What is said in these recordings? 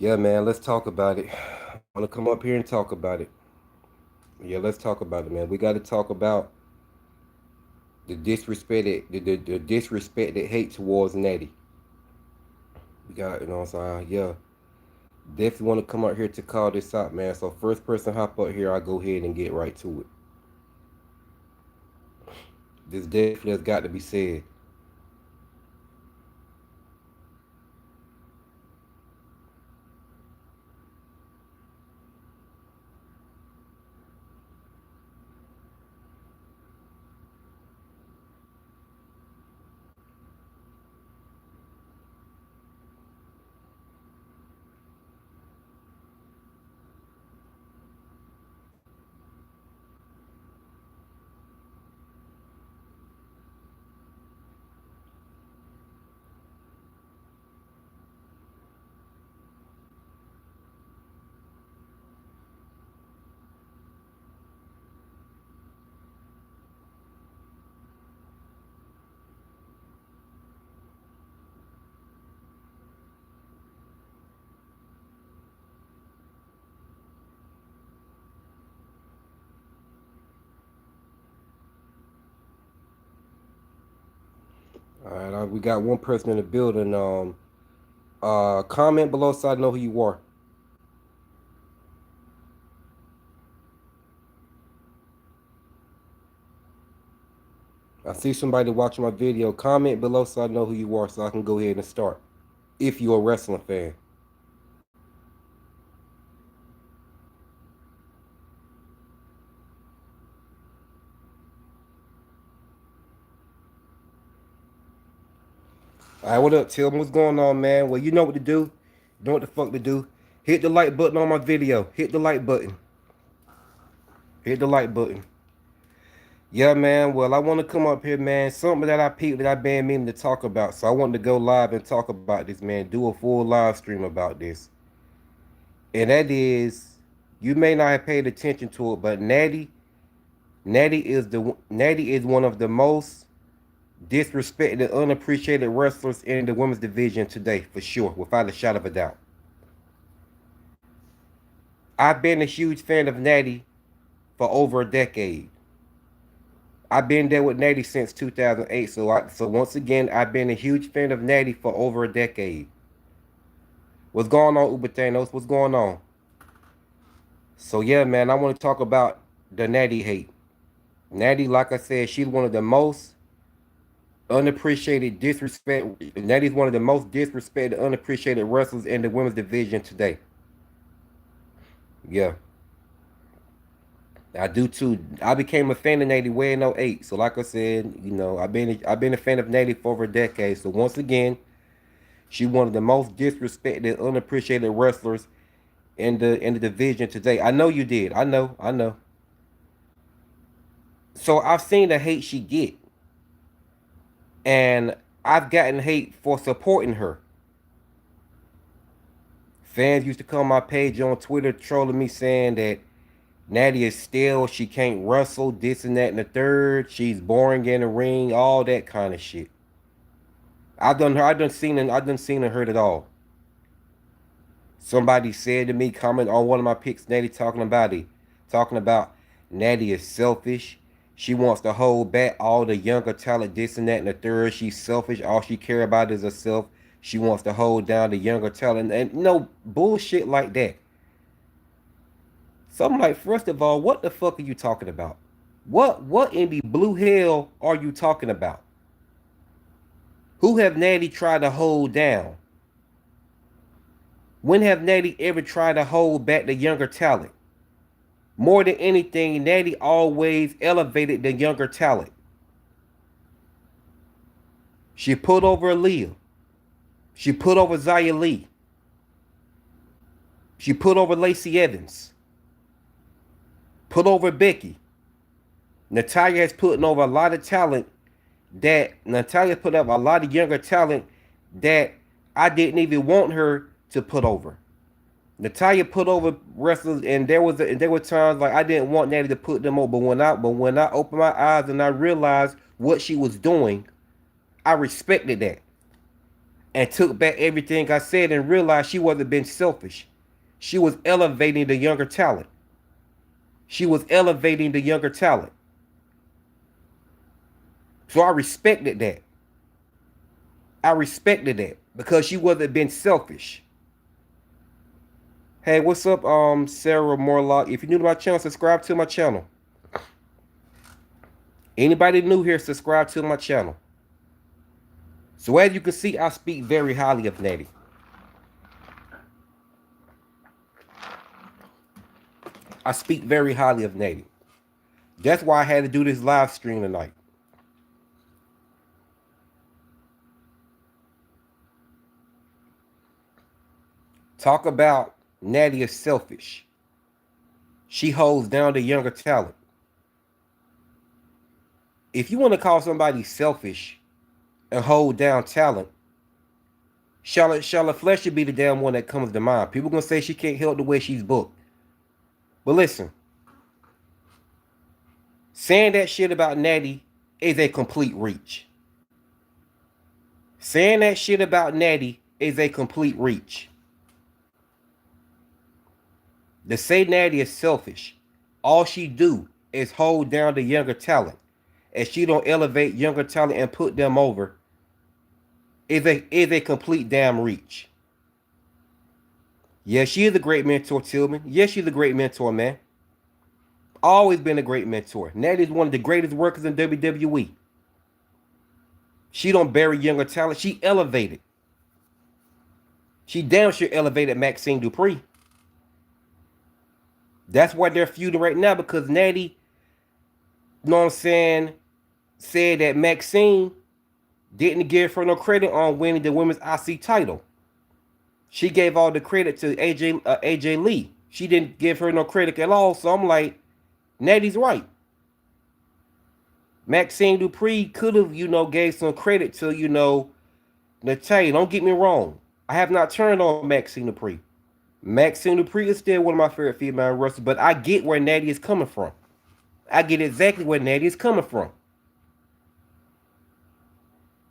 Yeah, man, let's talk about it. I want to come up here and talk about it. Yeah, let's talk about it, man. We got to talk about the disrespected hate towards Nattie. We got, you know what I'm saying? Yeah, definitely want to come out here to call this out, man. So first person hop up here, I'll go ahead and get right to it. This definitely has got to be said. All right, we got one person in the building. Comment below so I know who you are. I see somebody watching my video. Comment below so I know who you are so I can go ahead and start. If you're a wrestling fan. All right, what up, Tim? What's going on, man? Well, you know what to do. You know what the fuck to do. Hit the like button on my video. Hit the like button. Hit the like button. Yeah, man. Well, I want to come up here, man. Something that I peeped that I've been meaning to talk about. So I wanted to go live and talk about this, man. Do a full live stream about this. And that is, you may not have paid attention to it, but Nattie is one of the most disrespected, unappreciated wrestlers in the women's division today, for sure, without a shadow of a doubt. I've been a huge fan of Nattie for over a decade. I've been there with Nattie since 2008. So once again, I've been a huge fan of Nattie for over a decade. What's going on, Uberthanos? What's going on? So yeah, man, I want to talk about the Nattie hate. Nattie, like I said, she's one of the most unappreciated disrespect. Nattie's one of the most disrespected, unappreciated wrestlers in the women's division today. Yeah, I do too. I became a fan of Nattie way in '08. So like I said, I've been a fan of Nattie for over a decade. So once again, she one of the most disrespected, unappreciated wrestlers in the division today. I know you did. I know. So I've seen the hate she get, and I've gotten hate for supporting her. Fans used to come on my page on Twitter trolling me saying that Nattie is still, she can't wrestle, this and that and the third. She's boring in the ring, all that kind of shit. I done seen and heard it all. Somebody said to me, comment on one of my pics, Nattie talking about Nattie is selfish. She wants to hold back all the younger talent, this and that and the third. She's selfish. All she care about is herself. She wants to hold down the younger talent and bullshit like that. So I'm like, first of all, what the fuck are you talking about? What in the blue hell are you talking about? Who have Nattie tried to hold down? When have Nattie ever tried to hold back the younger talent? More than anything, Nattie always elevated the younger talent. She put over Aaliyah. She put over Zaya Lee. She put over Lacey Evans. Put over Becky. Natalya has put over a lot of talent Natalya put up a lot of younger talent that I didn't even want her to put over. Natalya put over wrestlers, and there were times like I didn't want Nattie to put them over. But when I opened my eyes and I realized what she was doing, I respected that. and took back everything I said and realized she wasn't being selfish. She was elevating the younger talent. She was elevating the younger talent. So I respected that. I respected that because she wasn't being selfish. Hey, what's up, Sarah Morlock? If you're new to my channel, subscribe to my channel. Anybody new here, subscribe to my channel. So as you can see, I speak very highly of Nattie. I speak very highly of Nattie. That's why I had to do this live stream tonight. Talk about Nattie is selfish. She holds down the younger talent. If you want to call somebody selfish and hold down talent, Charlotte Flair should be the damn one that comes to mind. People gonna say she can't help the way she's booked. But listen, saying that shit about Nattie is a complete reach. Saying that shit about Nattie is a complete reach. To say Nattie is selfish, all she do is hold down the younger talent. And she don't elevate younger talent and put them over is a complete damn reach. Yeah, she is a great mentor, Tillman. Yes, she's a great mentor, man. Always been a great mentor. Nattie is one of the greatest workers in WWE. She don't bury younger talent. She elevated. She damn sure elevated Maxine Dupree. That's why they're feuding right now because Nattie, you know what I'm saying, said that Maxine didn't give her no credit on winning the women's IC title. She gave all the credit to AJ Lee. She didn't give her no credit at all. So I'm like, Nattie's right. Maxine Dupree could have, gave some credit to, Nattie. Don't get me wrong. I have not turned on Maxine Dupree. Maxine Dupree is still one of my favorite female wrestlers, but I get where Nattie is coming from. I get exactly where Nattie is coming from.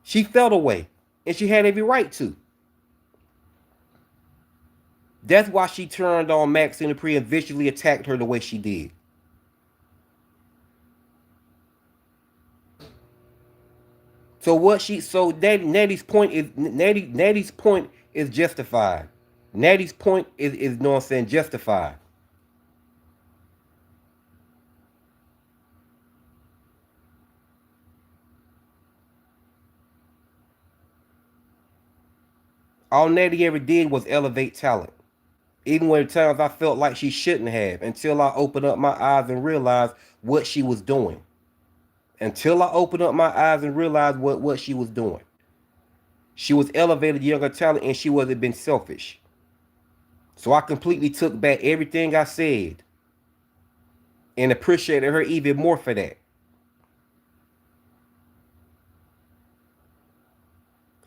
She felt away, and she had every right to. That's why she turned on Maxine Dupree and viciously attacked her the way she did. So Nattie's point is justified. Nattie's point is you know what I'm saying, justified. All Nattie ever did was elevate talent. Even when at times I felt like she shouldn't have, until I opened up my eyes and realized what she was doing. Until I opened up my eyes and realized what she was doing. She was elevated younger talent and she wasn't been selfish. So I completely took back everything I said and appreciated her even more for that.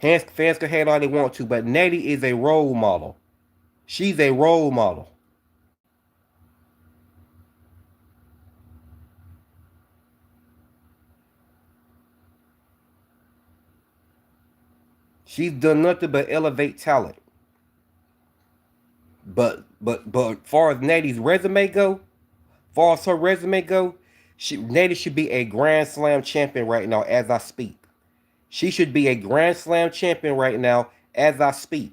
Fans can hate all they want to, but Nattie is a role model. She's a role model. She's done nothing but elevate talent. But far as Nattie's resume go, far as her resume go, Nattie should be a Grand Slam champion right now as I speak. She should be a Grand Slam champion right now as I speak.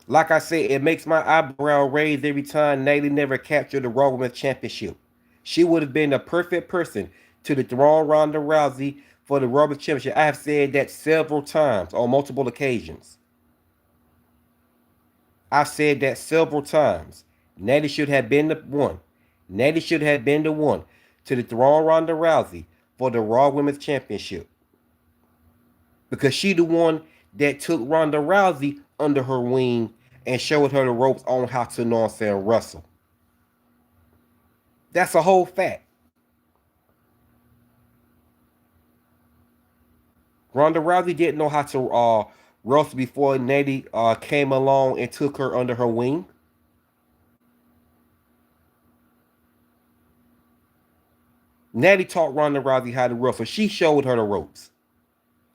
Like I said, it makes my eyebrow raise every time Nattie never captured the Raw Women's Championship. She would have been the perfect person to dethrone Ronda Rousey for the Raw Women's Championship. I have said that several times on multiple occasions. I've said that several times. Nattie should have been the one. Nattie should have been the one to dethrone Ronda Rousey for the Raw Women's Championship. Because she the one that took Ronda Rousey under her wing and showed her the ropes on how to, know what I'm saying, wrestle. That's a whole fact. Ronda Rousey didn't know how to wrestle before Nattie came along and took her under her wing. Nattie taught Ronda Rousey how to wrestle. She showed her the ropes.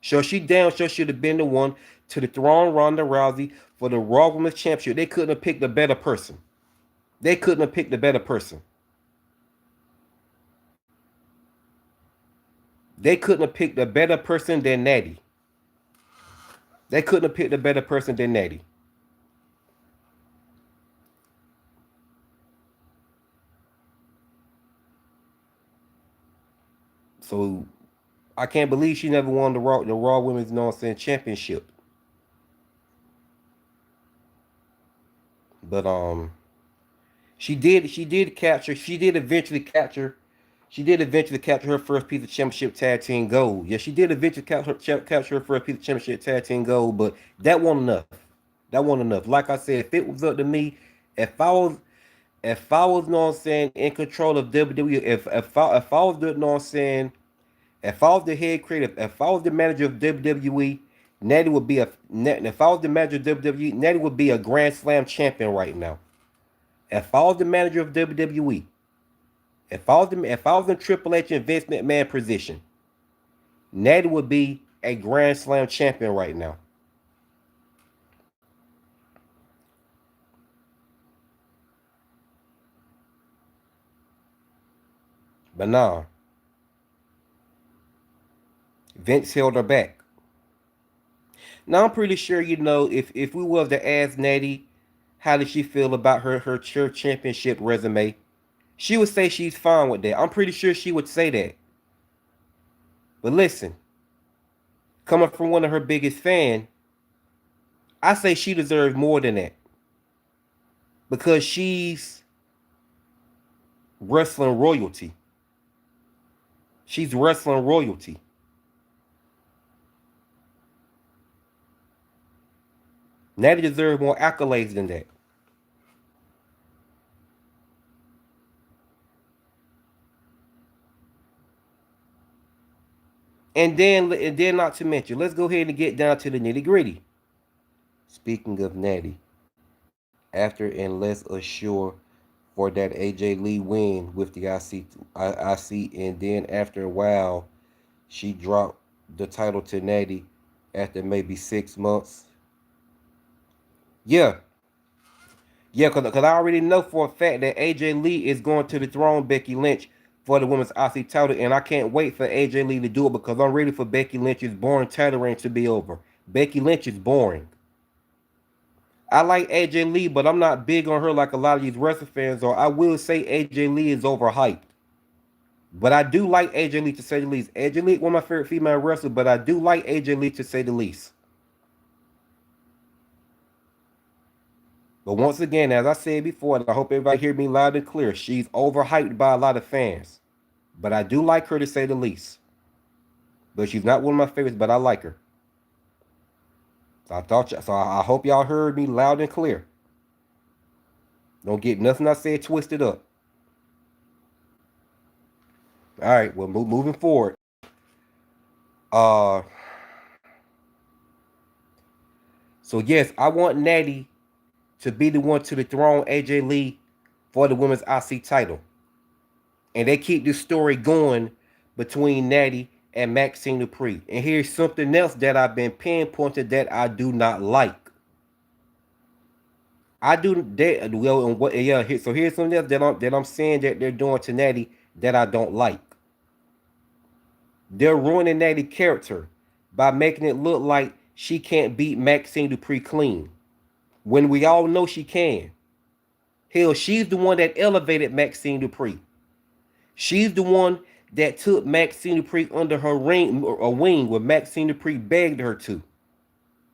So she damn sure should have been the one to dethrone Ronda Rousey for the Raw Women's Championship. They couldn't have picked a better person. They couldn't have picked a better person. They couldn't have picked a better person than Nattie. They couldn't have picked a better person than Nattie. So I can't believe she never won the Raw Women's Championship. But she did eventually capture her first piece of championship tag team gold. Yeah, she did eventually capture her first piece of championship tag team gold, but that wasn't enough. That wasn't enough. Like I said, if it was up to me, if I was you know what I'm saying, in control of WWE, if I was the, you know what I'm saying, if I was the head creative, if I was the manager of WWE, Nattie would be a. If I was the manager of WWE, Nattie would be a Grand Slam champion right now. If I was the manager of WWE, if I was in Triple H and Vince McMahon position, Nattie would be a Grand Slam champion right now. But nah, Vince held her back. Now I'm pretty sure you know if we was to ask Nattie how did she feel about her championship resume, she would say she's fine with that. I'm pretty sure she would say that. But listen, coming from one of her biggest fans, I say she deserves more than that because she's wrestling royalty. She's wrestling royalty. Nattie deserves more accolades than that. And then not to mention, let's go ahead and get down to the nitty gritty. Speaking of Nattie, after and less assured for that AJ Lee win with the IC, and then after a while, she dropped the title to Nattie after maybe 6 months. Yeah, yeah, cause I already know for a fact that AJ Lee is going to dethrone Becky Lynch for the women's IC title, and I can't wait for AJ Lee to do it because I'm ready for Becky Lynch's boring title reign to be over. Becky Lynch is boring. I like AJ Lee, but I'm not big on her like a lot of these wrestling fans are. I will say AJ Lee is overhyped. But I do like AJ Lee to say the least. AJ Lee, one of my favorite female wrestlers, but I do like AJ Lee to say the least. But once again, as I said before, and I hope everybody hear me loud and clear, she's overhyped by a lot of fans. But I do like her to say the least. But she's not one of my favorites, but I like her. So I hope y'all heard me loud and clear. Don't get nothing I said twisted up. All right, well, moving forward. Uh, so yes, I want Nattie to be the one to dethrone AJ Lee for the women's IC title. And they keep this story going between Nattie and Maxine Dupree. And here's something else that I've been pinpointed that I do not like. I do that well, and what? Yeah. So here's something else that I'm saying that they're doing to Nattie that I don't like. They're ruining Nattie's character by making it look like she can't beat Maxine Dupree clean when we all know she can. Hell, she's the one that elevated Maxine Dupree. She's the one that took Maxine Dupree under her wing where Maxine Dupree begged her to.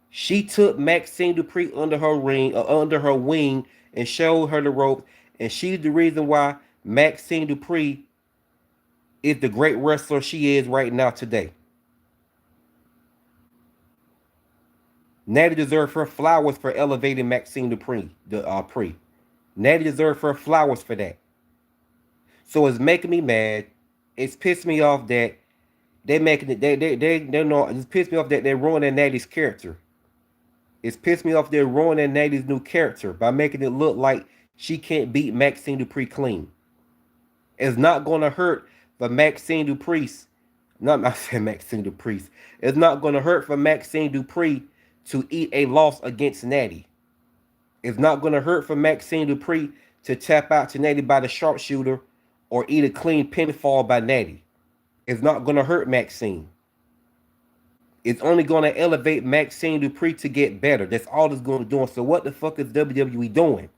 She took Maxine Dupree under her wing, and showed her the ropes. And she's the reason why Maxine Dupree is the great wrestler she is right now today. Nattie deserves her flowers for elevating Maxine Dupree. Nattie deserves her flowers for that. So it's making me mad. It's pissed me off that they making it. They're not. It's pissed me off that they're ruining Nattie's character. It's pissed me off they're ruining Nattie's new character by making it look like she can't beat Maxine Dupree clean. It's not going to hurt for Maxine Dupree Not I said Maxine Dupree. It's not going to hurt for Maxine Dupree to eat a loss against Nattie. It's not going to hurt for Maxine Dupree to tap out to Nattie by the sharpshooter or eat a clean pinfall by Nattie. It's not going to hurt Maxine. It's only going to elevate Maxine Dupree to get better. That's all it's going to do. So what the fuck is WWE doing?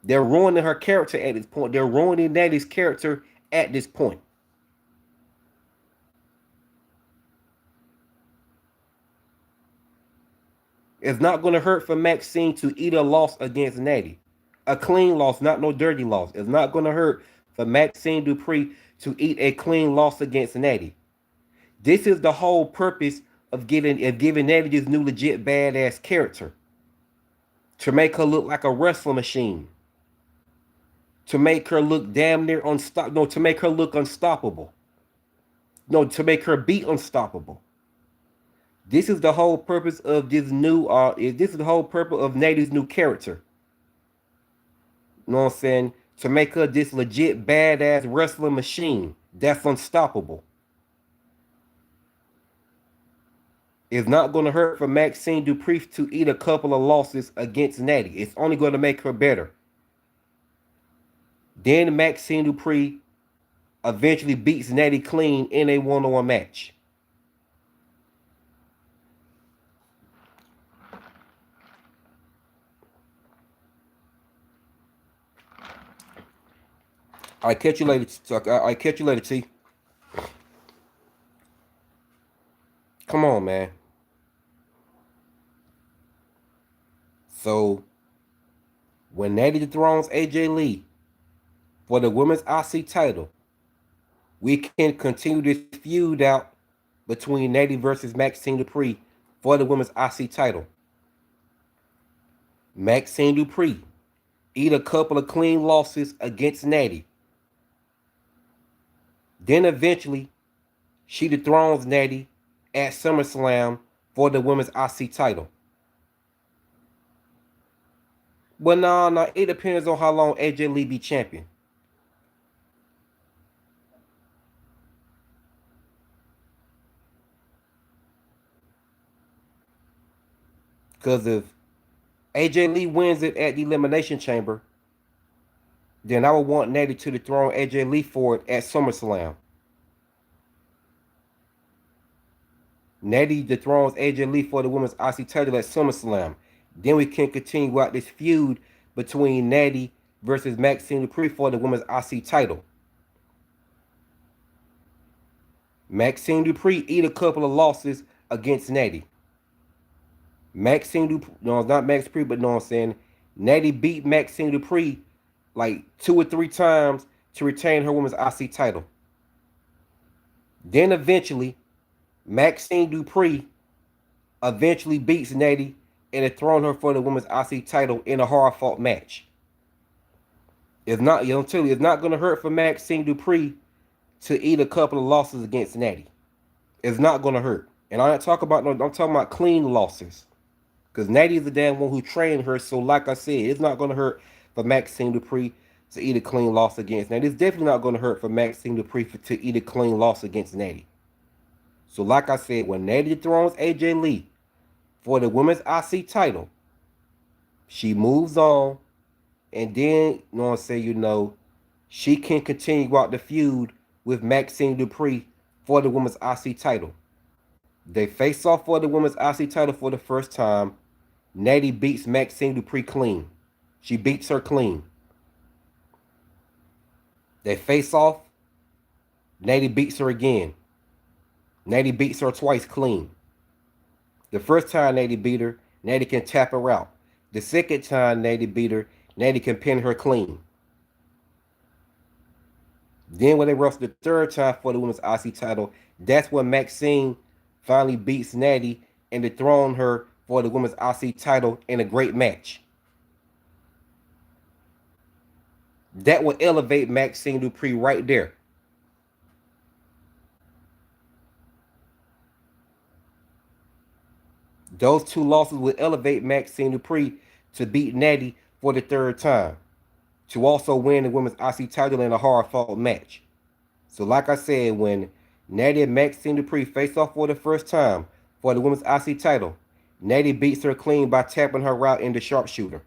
They're ruining her character at this point. They're ruining Nattie's character at this point. It's not going to hurt for Maxine to eat a loss against Nattie. A clean loss, not no dirty loss. It's not going to hurt for Maxine Dupree to eat a clean loss against Nattie. This is the whole purpose of giving Nattie this new legit badass character. To make her look like a wrestling machine. To make her look damn near unstoppable. No, to make her look unstoppable. No, to make her be unstoppable. This is the whole purpose of this new this is the whole purpose of Nattie's new character. You know what I'm saying? To make her this legit badass wrestling machine that's unstoppable. It's not going to hurt for Maxine Dupree to eat a couple of losses against Nattie. It's only going to make her better. Then Maxine Dupree eventually beats Nattie clean in a one-on-one match. I catch you later. I catch you later, T. Come on, man. So, when Nattie dethrones AJ Lee for the women's IC title, we can continue this feud out between Nattie versus Maxine Dupree for the women's IC title. Maxine Dupree eat a couple of clean losses against Nattie. Then eventually, she dethrones Nattie at SummerSlam for the women's IC title. But nah, it depends on how long AJ Lee be champion. Because if AJ Lee wins it at the Elimination Chamber, then I would want Nattie to dethrone AJ Lee for it at SummerSlam. Nattie dethrones AJ Lee for the women's IC title at SummerSlam. Then we can continue out this feud between Nattie versus Maxine Dupree for the women's IC title. Maxine Dupree eat a couple of losses against Nattie. Maxine Dupree, no, it's not Max Dupree, but no, I'm saying Nattie beat Maxine Dupree like 2 or 3 times to retain her women's IC title. Then eventually, Maxine Dupree eventually beats Nattie and dethrones her for the women's IC title in a hard-fought match. It's not, you know, tell you, it's not going to hurt for Maxine Dupree to eat a couple of losses against Nattie. It's not going to hurt. And I'm not talking about, no, I'm talking about clean losses. Because Nattie is the damn one who trained her. So like I said, it's not going to hurt for Maxine Dupree to eat a clean loss against Nattie. It's definitely not going to hurt for Maxine Dupree to eat a clean loss against Nattie. So like I said, when Nattie dethrones AJ Lee for the women's IC title, she moves on. And then, you know what I'm saying, you know, she can continue out the feud with Maxine Dupree for the women's IC title. They face off for the women's IC title for the first time. Nattie beats Maxine Dupree clean. She beats her clean. They face off. Nattie beats her again. Nattie beats her twice clean. The first time Nattie beat her, Nattie can tap her out. The second time Nattie beat her, Nattie can pin her clean. Then when they wrestle the third time for the women's IC title, that's when Maxine finally beats Nattie and dethrones her for the women's IC title in a great match. That will elevate Maxine Dupree right there. Those 2 losses will elevate Maxine Dupree to beat Nattie for the third time, to also win the women's IC title in a hard-fought match. So like I said, when Nattie and Maxine Dupree face off for the first time for the women's IC title. Nattie beats her clean by tapping her out in the sharpshooter.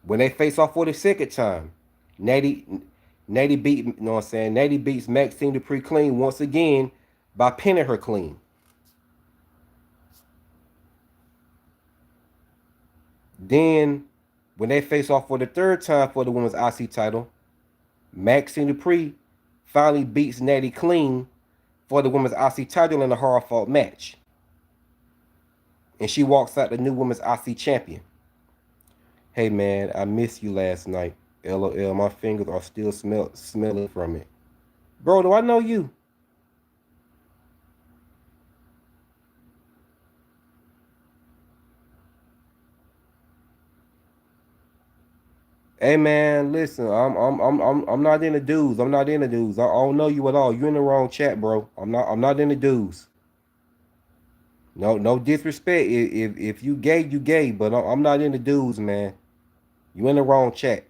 When they face off for the second time, Nattie Nattie beat you know what I'm saying? Nattie beats Maxine Dupree clean once again by pinning her clean. Then when they face off for the third time for the women's IC title, Maxine Dupree finally beats Nattie clean for the women's IC title in a hard fought match. And she walks out the new women's IC champion. Hey man, I missed you last night. LOL, my fingers are still smelling from it. Bro, do I know you? Hey man, listen, I'm not in the dudes. I'm not in the dudes. I don't know you at all. You in the wrong chat, bro. I'm not in the dudes. No disrespect. If you gay, you gay. But I'm not in the dudes, man. You in the wrong chat.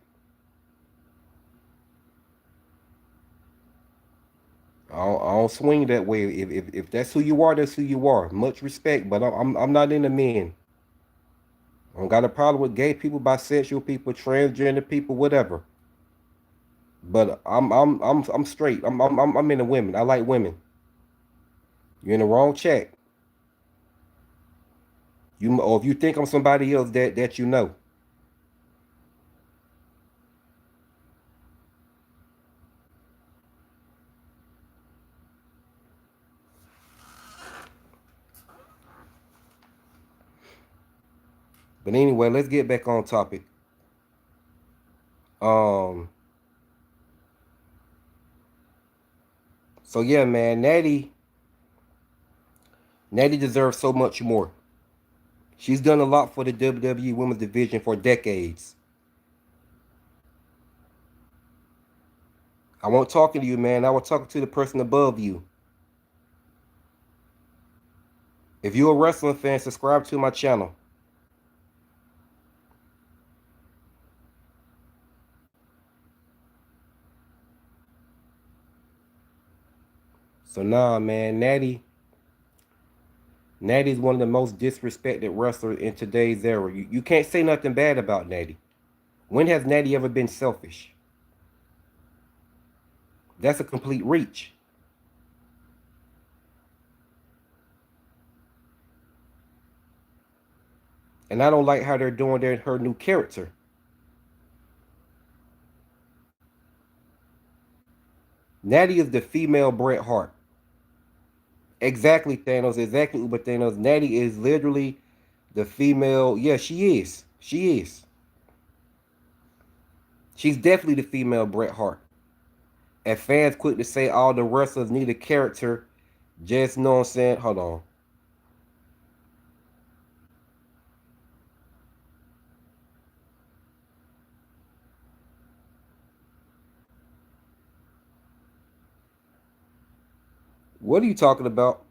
I don't swing that way. If that's who you are, that's who you are. Much respect, but I'm not in the men. I don't got a problem with gay people, bisexual people, transgender people, whatever. But I'm straight. I'm in the women. I like women. You're in the wrong chat. Or if you think I'm somebody else that you know. But anyway, let's get back on topic. Um. So yeah, man, Nattie deserves so much more. She's done a lot for the WWE Women's Division for decades. I wasn't talking to you, man. I was talking to the person above you. If you're a wrestling fan, subscribe to my channel. So nah, man, Nattie's one of the most disrespected wrestlers in today's era. You can't say nothing bad about Nattie. When has Nattie ever been selfish? That's a complete reach. And I don't like how they're doing her new character. Nattie is the female Bret Hart. Exactly, Thanos. Exactly, Uber Thanos. Nattie is literally the female. Yeah, she is. She is. She's definitely the female Bret Hart. And fans quick to say all the wrestlers need a character. Just know what I'm saying. Hold on. What are you talking about?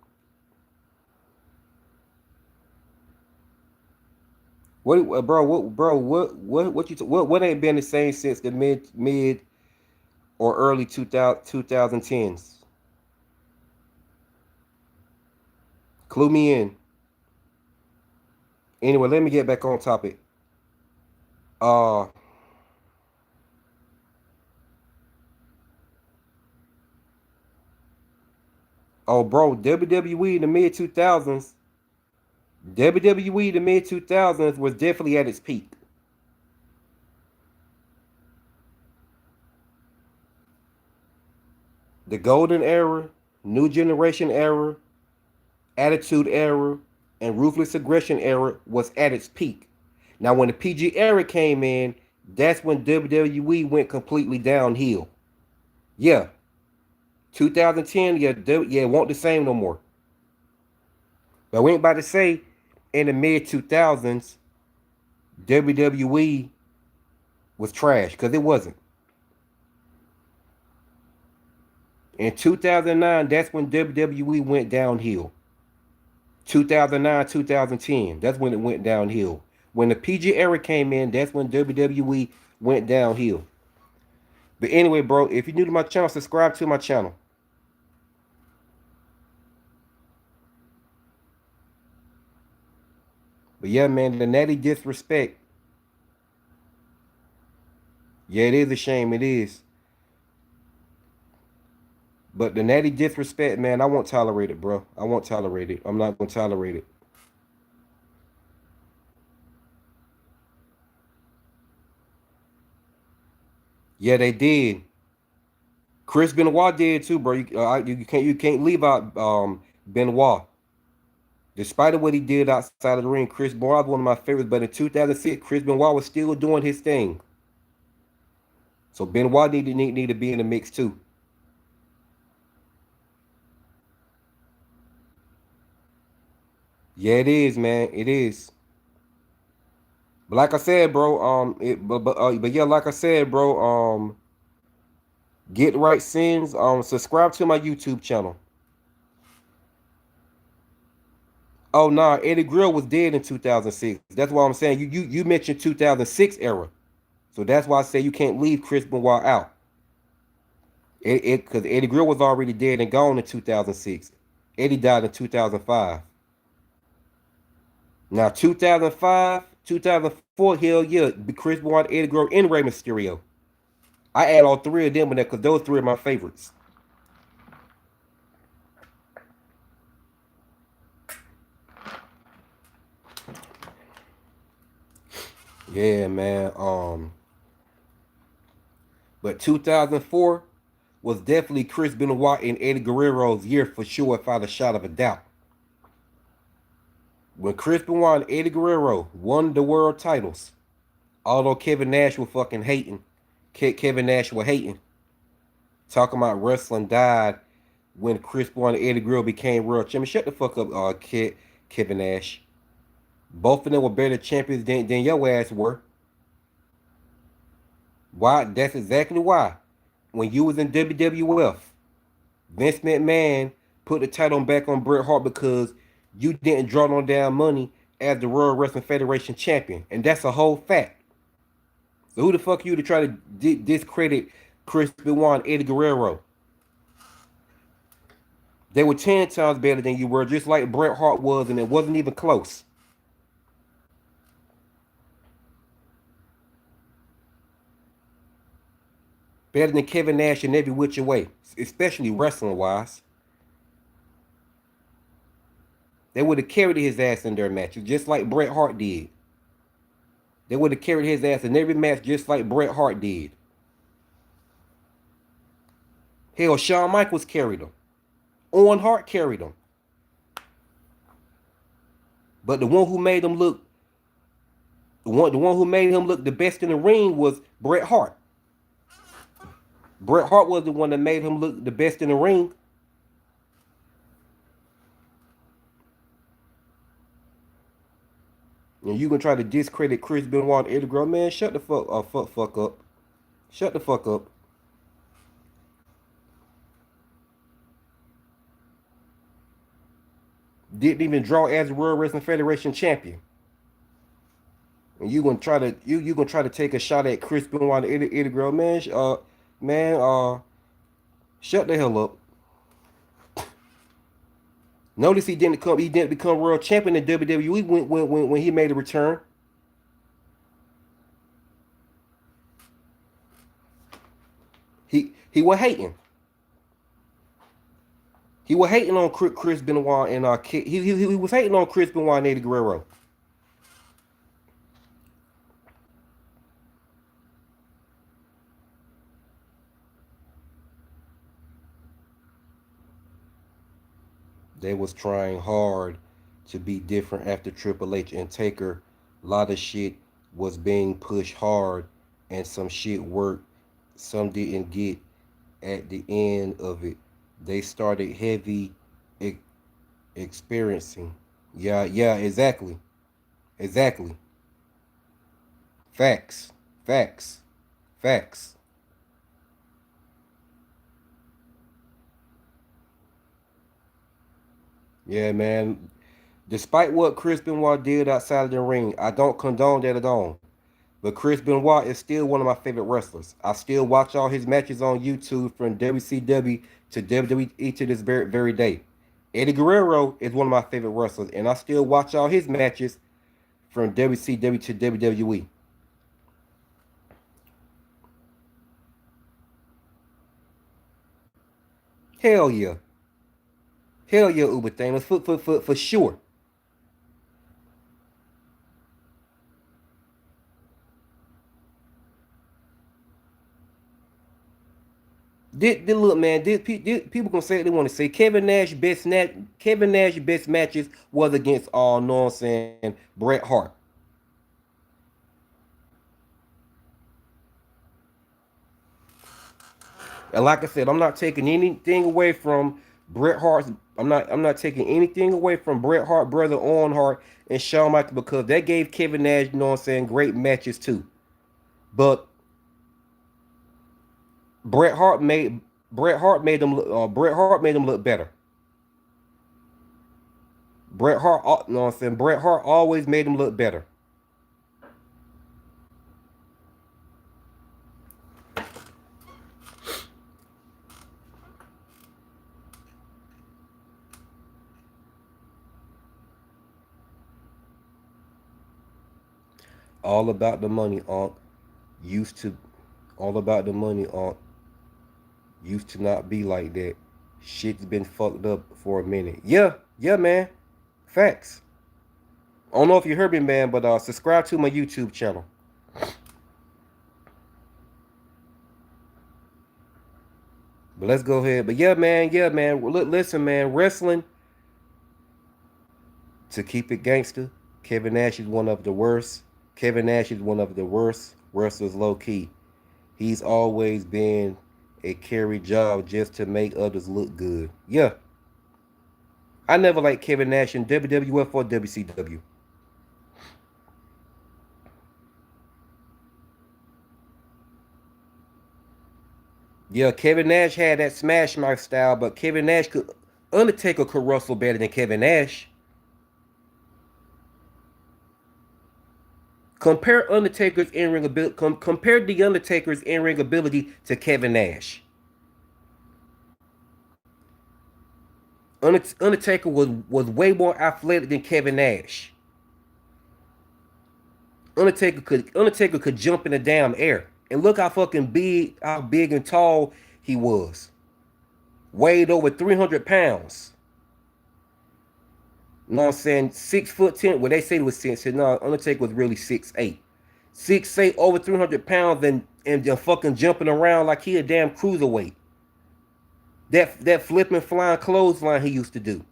Bro? What ain't been the same since the mid or early 2010s? Clue me in. Anyway, let me get back on topic. Uh, oh, bro, WWE in the mid 2000s. WWE in the mid 2000s was definitely at its peak. The golden era, new generation era, attitude era, and ruthless aggression era was at its peak. Now, when the PG era came in, that's when WWE went completely downhill. Yeah, 2010, yeah, it won't the same no more. But we ain't about to say in the mid 2000s, WWE was trash, because it wasn't. In 2009, that's when WWE went downhill. 2009, 2010, that's when it went downhill. When the PG era came in, that's when WWE went downhill. But anyway, bro, if you're new to my channel, subscribe to my channel. But yeah, man, the Natty disrespect. Yeah, it is a shame. It is. But the Natty disrespect, man, I won't tolerate it, bro. I won't tolerate it. I'm not gonna tolerate it. Yeah, they did. Chris Benoit did too, bro. You can't leave out Benoit. Despite of what he did outside of the ring, Chris Benoit was one of my favorites. But in 2006, Chris Benoit was still doing his thing. So Benoit need to be in the mix too. Yeah, it is, man. It is. But like I said, bro, but yeah, like I said, bro, get right sins. Subscribe to my YouTube channel. Oh nah, Eddie Grill was dead in 2006. That's why I'm saying you mentioned 2006 era. So that's why I say you can't leave Chris Benoit out. It because Eddie Grill was already dead and gone in 2006. Eddie died in 2005. Now 2005, 2004, hell yeah, Chris Benoit, Eddie Grill, and Rey Mysterio. I add all three of them in there because those three are my favorites. Yeah, man. But 2004 was definitely Chris Benoit and Eddie Guerrero's year for sure, without a shot of a doubt. When Chris Benoit and Eddie Guerrero won the world titles, although Kevin Nash was fucking hating, Kevin Nash was hating, talking about wrestling died when Chris Benoit and Eddie Guerrero became world champions. Shut the fuck up, Kevin Nash. Both of them were better champions than your ass were. Why? That's exactly why. When you was in WWF, Vince McMahon put the title back on Bret Hart because you didn't draw no damn money as the World Wrestling Federation champion, and that's a whole fact. So who the fuck are you to try to discredit Chris Benoit and Eddie Guerrero? They were 10 times better than you were, just like Bret Hart was, and it wasn't even close. Better than Kevin Nash in every which way, especially wrestling wise. They would have carried his ass in their matches, just like Bret Hart did. They would have carried his ass in every match, just like Bret Hart did. Hell, Shawn Michaels carried him. Owen Hart carried him. But the one who made him look the best in the ring was Bret Hart. Bret Hart was the one that made him look the best in the ring. And you gonna try to discredit Chris Benoit and Eddie Guerrero, man? Shut the fuck up. Shut the fuck up. Didn't even draw as the World Wrestling Federation champion. And you gonna try to take a shot at Chris Benoit and Eddie Guerrero, man? Shut the hell up. Notice he didn't become world champion in WWE when he made a return. He was hating. He was hating on Chris Benoit and he was hating on Chris Benoit and Eddie Guerrero. They was trying hard to be different after Triple H and Taker. A lot of shit was being pushed hard, and some shit worked. Some didn't get at the end of it. They started heavy e- experiencing. Yeah, yeah, exactly. Exactly. Facts. Facts. Facts. Yeah, man. Despite what Chris Benoit did outside of the ring, I don't condone that at all. But Chris Benoit is still one of my favorite wrestlers. I still watch all his matches on YouTube from WCW to WWE to this very day. Eddie Guerrero is one of my favorite wrestlers, and I still watch all his matches from WCW to WWE. Hell yeah. Hell yeah, Uber Thanos, for sure. This look, man. People gonna say what they want to say. Kevin Nash best matches was against know what I'm saying, Bret Hart. And like I said, I'm not taking anything away from Bret Hart's. I'm not taking anything away from Bret Hart, brother Owen Hart, and Shawn Michaels because they gave Kevin Nash, you know what I'm saying, great matches too. But Bret Hart made Bret Hart made them look better. You know what I'm saying? Bret Hart always made them look better. All about the money, Unc. Used to, all about the money, Unc. Used to not be like that. Shit's been fucked up for a minute. Yeah, yeah, man. Facts. I don't know if you heard me, man, but subscribe to my YouTube channel. But let's go ahead. But yeah, man. Listen, man. Wrestling, to keep it gangster, Kevin Nash is one of the worst. Kevin Nash is one of the worst wrestlers, low key. He's always been a carry job just to make others look good. Yeah, I never liked Kevin Nash in WWF or WCW. Yeah, Kevin Nash had that smash mouth style, but Undertaker could wrestle better than Kevin Nash. Compare the Undertaker's in ring ability to Kevin Nash. Undertaker was way more athletic than Kevin Nash. Undertaker could jump in the damn air. And look how big and tall he was. Weighed over 300 pounds. You know what I'm saying? 6'10". Well, they say it was 6. No, Undertaker was really 6'8". 6'8", over 300 pounds, and just fucking jumping around like he a damn cruiserweight. That flipping flying clothesline he used to do.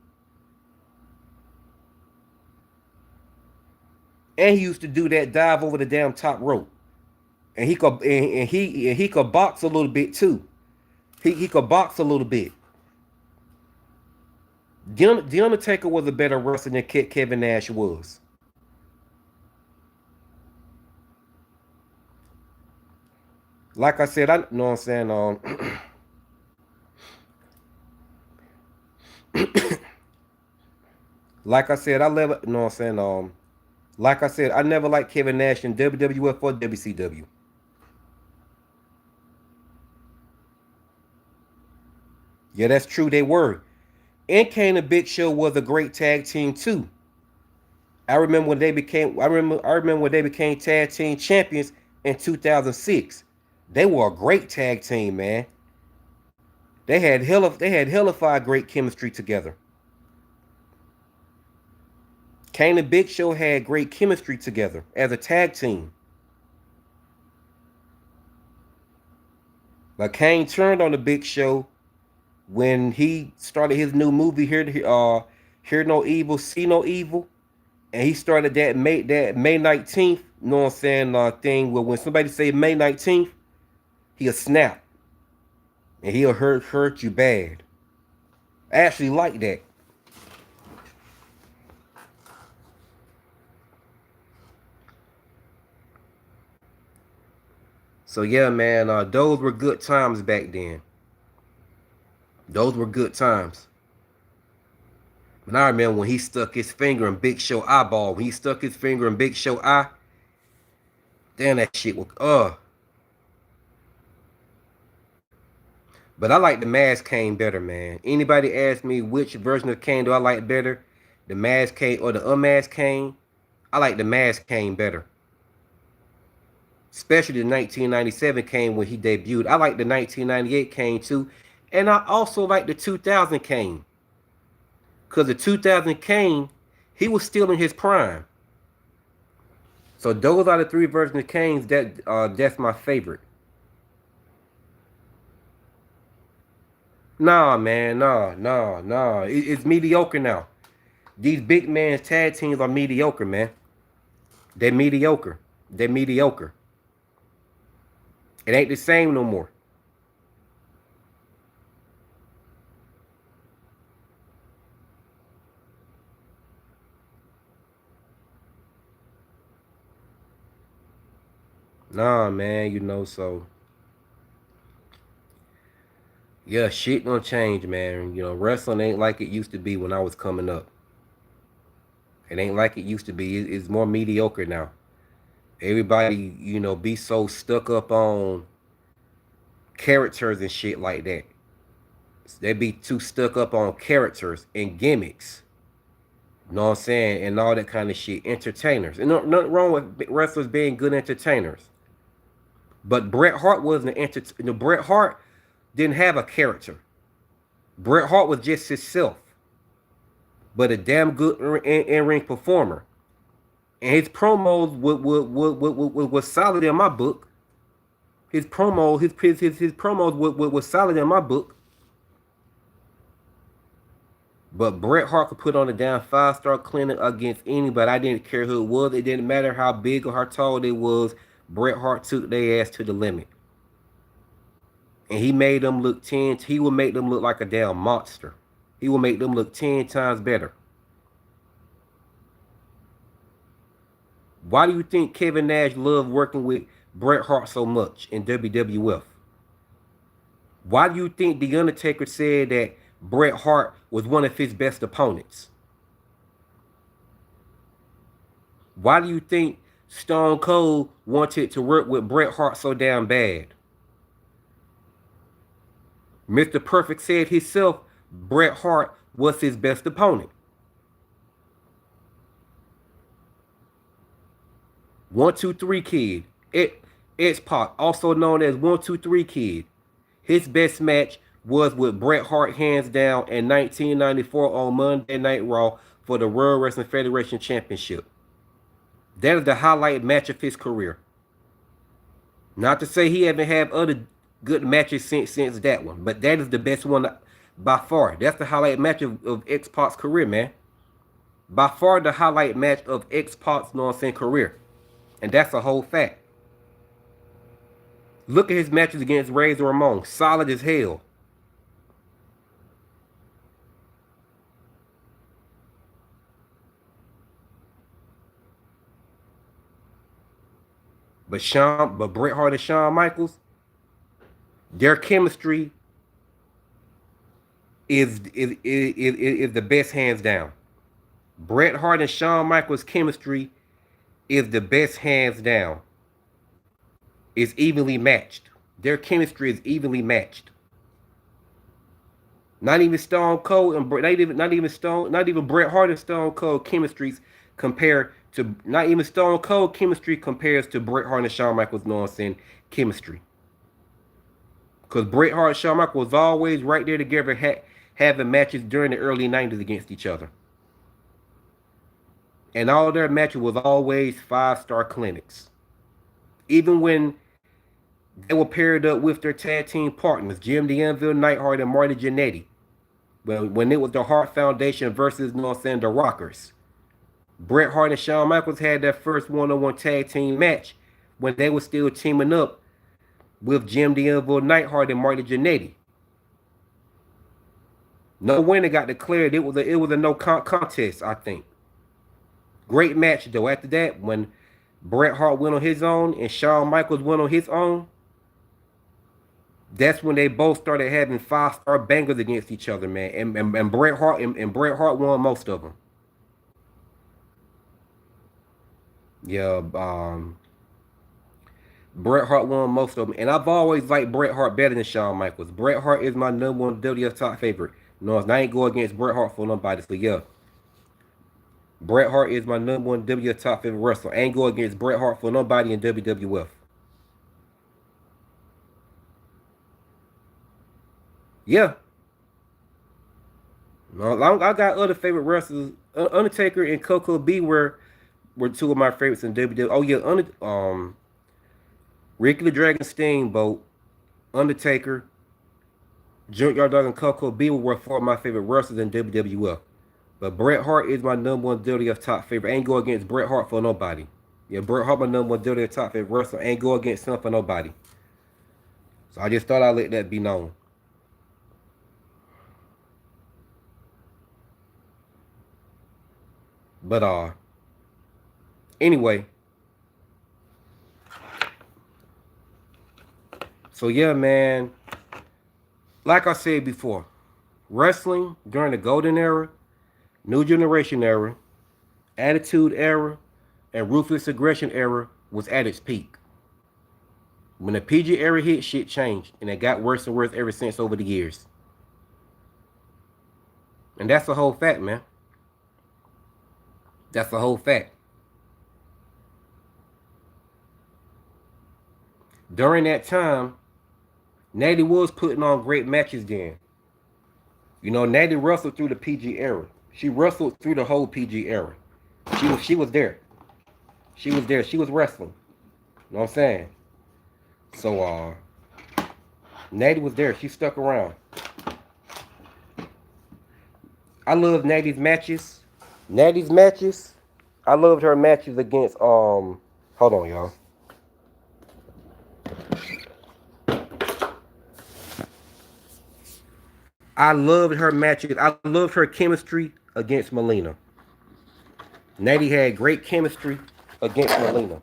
And he used to do that dive over the damn top rope. And he could box a little bit too. He could box a little bit. The Undertaker was a better wrestler than Kevin Nash was. Like I said, I know what I'm saying. Like I said, I never. You know what I'm saying. Like I said, I never liked Kevin Nash in WWF or WCW. Yeah, that's true. They were. And Kane and Big Show was a great tag team too. I remember when they became. I remember when they became tag team champions in 2006. They were a great tag team, man. They had hella great chemistry together. Kane and Big Show had great chemistry together as a tag team. But Kane turned on the Big Show when he started his new movie Hear No Evil, See No Evil, and he started that May 19th, you know what I'm saying, thing where when somebody say May 19th, he'll snap and he'll hurt you bad. I actually like that. So yeah, man, those were good times back then. Those were good times. But I remember when he stuck his finger in Big Show eyeball. When he stuck his finger in Big Show eye, damn, that shit was But I like the Mask Kane better, man. Anybody ask me which version of Kane do I like better, the Mask Kane or the Unmasked Kane? I like the Mask Kane better. Especially the 1997 Kane when he debuted. I like the 1998 Kane too. And I also like the 2000 Kane. Because the 2000 Kane, he was still in his prime. So those are the three versions of Kane's that's my favorite. Nah, man, nah. It's mediocre now. These big man's tag teams are mediocre, man. They're mediocre. They're mediocre. It ain't the same no more. Nah, man, so yeah, shit gonna change, man. Wrestling ain't like it used to be when I was coming up. It ain't like it used to be. It's more mediocre now. Everybody, be so stuck up on characters and shit like that. They be too stuck up on characters and gimmicks. You know what I'm saying? And all that kind of shit. Entertainers. And nothing wrong with wrestlers being good entertainers. But Bret Hart wasn't an entertainer. Bret Hart didn't have a character. Bret Hart was just himself. But a damn good in-ring performer. And his promos was solid in my book. His promos was solid in my book. But Bret Hart could put on a damn 5-star clinic against anybody. I didn't care who it was. It didn't matter how big or how tall they was. Bret Hart took their ass to the limit. And he made them look 10. He would make them look like a damn monster. He would make them look 10 times better. Why do you think Kevin Nash loved working with Bret Hart so much in WWF? Why do you think The Undertaker said that Bret Hart was one of his best opponents? Why do you think Stone Cold wanted to work with Bret Hart so damn bad? Mr. Perfect said himself, Bret Hart was his best opponent. 1-2-3 Kid. X-Pac, also known as 1-2-3 Kid. His best match was with Bret Hart hands down in 1994 on Monday Night Raw for the World Wrestling Federation Championship. That is the highlight match of his career. Not to say he haven't had other good matches since that one, but that is the best one by far. That's the highlight match of X-Pac's career, man. By far the highlight match of X-Pac's career. And that's a whole fact. Look at his matches against Razor Ramon. Solid as hell. But Bret Hart and Shawn Michaels, their chemistry is the best hands down. Bret Hart and Shawn Michaels' chemistry is the best hands down. It's evenly matched. Their chemistry is evenly matched. Not even Stone Cold and not even Bret Hart and Stone Cold chemistries compare to not even Stone Cold chemistry compares to Bret Hart and Shawn Michaels, chemistry. Because Bret Hart and Shawn Michaels was always right there together, having matches during the early 90s against each other. And all their matches was always 5-star clinics. Even when they were paired up with their tag team partners, Jim the Anvil Neidhart and Marty Jannetty. When it was the Hart Foundation versus, the Rockers. Bret Hart and Shawn Michaels had their first one-on-one tag team match when they were still teaming up with Jim the Anvil Neidhart and Marty Jannetty. No winner got declared. It was a no contest, I think. Great match though. After that, when Bret Hart went on his own and Shawn Michaels went on his own, that's when they both started having 5-star bangers against each other, man. And Bret Hart won most of them. Yeah, Bret Hart won most of them. And I've always liked Bret Hart better than Shawn Michaels. Bret Hart is my #1 WWF top favorite. I ain't go against Bret Hart for nobody. So yeah. Bret Hart is my number one WWF top favorite wrestler. I ain't go against Bret Hart for nobody in WWF. Yeah. No, I got other favorite wrestlers. Undertaker and Coco B were two of my favorites in WWE. Oh yeah, Ricky the Dragon Steamboat, Undertaker, Junkyard Dog, and Coco B were four of my favorite wrestlers in WWF. But Bret Hart is my number one WWF top favorite. I ain't go against Bret Hart for nobody. Yeah, Bret Hart my number one WWF top favorite wrestler. I ain't go against him for nobody. So I just thought I'd let that be known. But anyway, so yeah, man. Like I said before, wrestling during the golden era, new generation era, attitude era, and ruthless aggression era was at its peak. When the PG era hit, shit changed, and it got worse and worse ever since over the years. And that's the whole fact, man. That's the whole fact. During that time, Nattie was putting on great matches then. You know, Nattie wrestled through the PG era. She wrestled through the whole PG era. She was there. She was there. She was wrestling. You know what I'm saying? So Nattie was there. She stuck around. I love Nattie's matches. Nattie's matches. I loved her matches against hold on y'all. I loved her matches. I loved her chemistry against Melina. Nattie had great chemistry against Melina.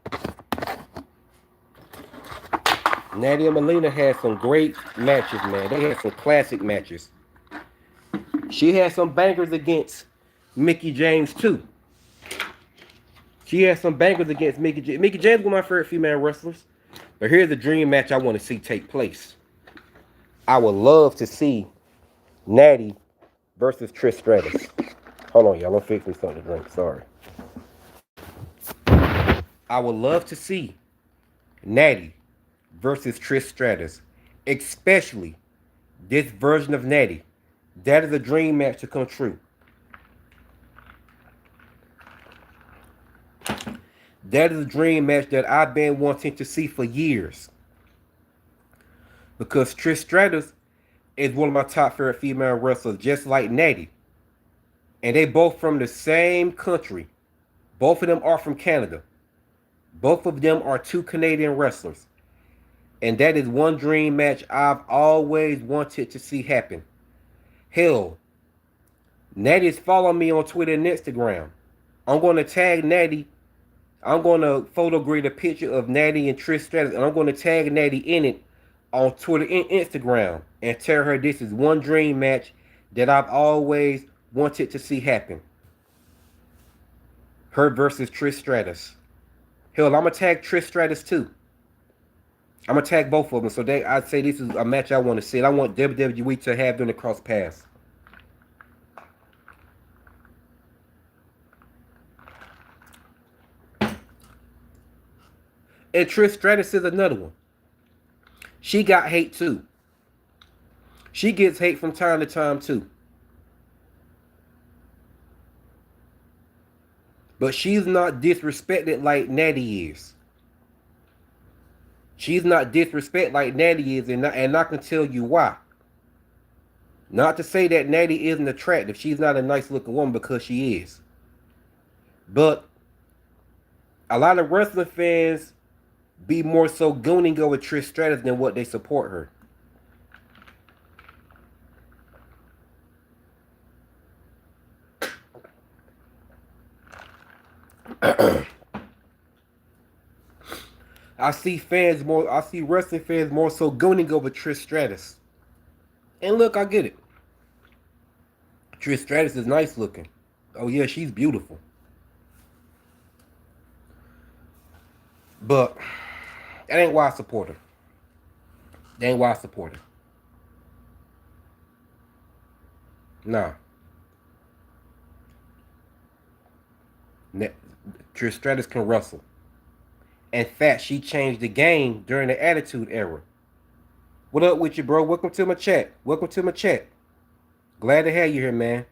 Nattie and Melina had some great matches, man. They had some classic matches. She had some bangers against Mickie James too. She had some bangers against Mickie James. Mickie James was one of my favorite female wrestlers. But here's the dream match I want to see take place. I would love to see Nattie versus Trish Stratus. Hold on, y'all. I'm fixing me something to drink. Sorry. I would love to see Nattie versus Trish Stratus, especially this version of Nattie. That is a dream match to come true. That is a dream match that I've been wanting to see for years. Because Trish Stratus is one of my top favorite female wrestlers, just like Nattie. And they both from the same country. Both of them are from Canada. Both of them are two Canadian wrestlers. And that is one dream match I've always wanted to see happen. Hell, Nattie is following me on Twitter and Instagram. I'm going to tag Nattie. I'm going to photograph a picture of Nattie and Trish Stratus, and I'm going to tag Nattie in it on Twitter and Instagram and tell her this is one dream match that I've always wanted to see happen. Her versus Trish Stratus. Hell, I'm going to tag Trish Stratus too. I'm going to tag both of them. So I'd say this is a match I want to see. And I want WWE to have them to cross paths. And Trish Stratus is another one. She got hate too. She gets hate from time to time too. But she's not disrespected like Nattie is. She's not disrespected like Nattie is, and I can tell you why. Not to say that Nattie isn't attractive. She's not a nice looking woman, because she is. But a lot of wrestling fans be more so gooning over Trish Stratus than what they support her. I see wrestling fans more so gooning over Trish Stratus. And look, I get it. Trish Stratus is nice looking. Oh yeah, she's beautiful. But that ain't why I support her. That ain't why I support her. Nah. Trish Stratus can wrestle. In fact, she changed the game during the Attitude Era. What up with you, bro? Welcome to my chat. Welcome to my chat. Glad to have you here, man.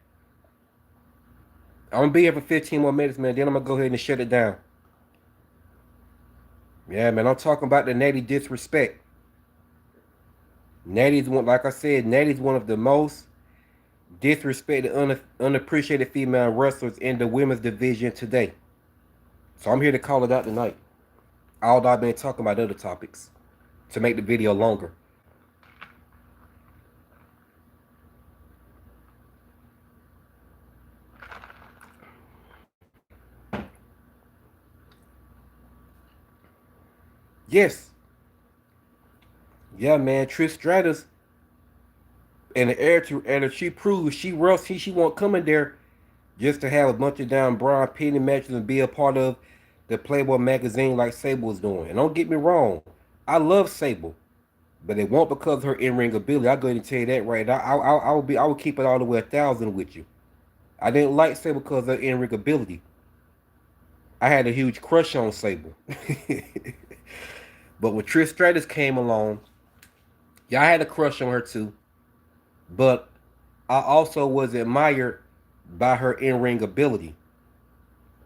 I'm gonna be here for 15 more minutes, man. Then I'm gonna go ahead and shut it down. Yeah, man. I'm talking about the Nattie disrespect. Nattie's one, like I said, Nattie's one of the most disrespected, unappreciated female wrestlers in the women's division today. So I'm here to call it out tonight. Although I've been talking about other topics to make the video longer. Yes. Yeah, man. Trish Stratus and the attitude, and she proves she won't come in there just to have a bunch of damn Brian Penny matches and be a part of the Playboy magazine like Sable was doing. And don't get me wrong, I love Sable, but it won't because of her in-ring ability. I'll go ahead and tell you that right now. I will keep it all the way 1,000 with you. I didn't like Sable because of her in-ring ability. I had a huge crush on Sable. But when Trish Stratus came along, yeah, I had a crush on her too. But I also was admired by her in-ring ability.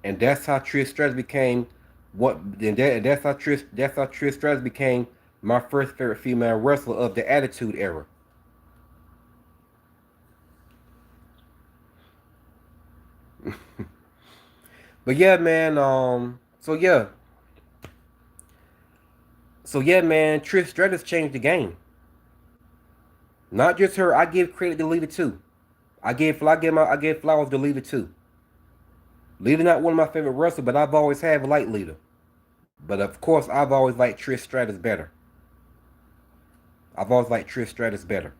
And that's how Trish Stratus became that's how Trish Stratus became my first favorite female wrestler of the Attitude Era. But yeah, man. So yeah, man. Trish Stratus changed the game. Not just her. I give credit to Lita too. I give flowers to Lita too. Lita not one of my favorite wrestlers, but I've always have liked Lita. But of course, I've always liked Trish Stratus better. I've always liked Trish Stratus better.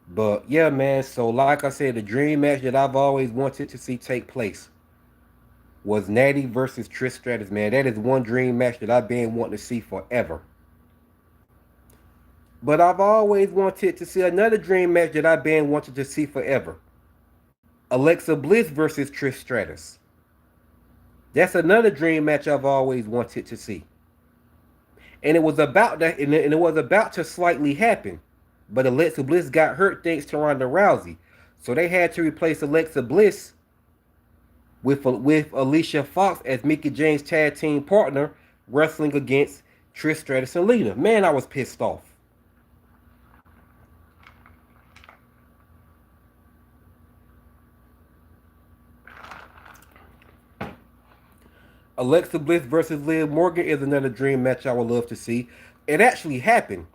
But yeah, man. So like I said, the dream match that I've always wanted to see take place was Nattie versus Trish Stratus. Man, that is one dream match that I've been wanting to see forever. But I've always wanted to see another dream match that I've been wanting to see forever. Alexa Bliss versus Trish Stratus. That's another dream match I've always wanted to see. And it was about that, and it was about to slightly happen. But Alexa Bliss got hurt thanks to Ronda Rousey. So they had to replace Alexa Bliss with Alicia Fox as Mickie James' tag team partner, wrestling against Trish Stratus and Lita. Man, I was pissed off. Alexa Bliss versus Liv Morgan is another dream match I would love to see. It actually happened.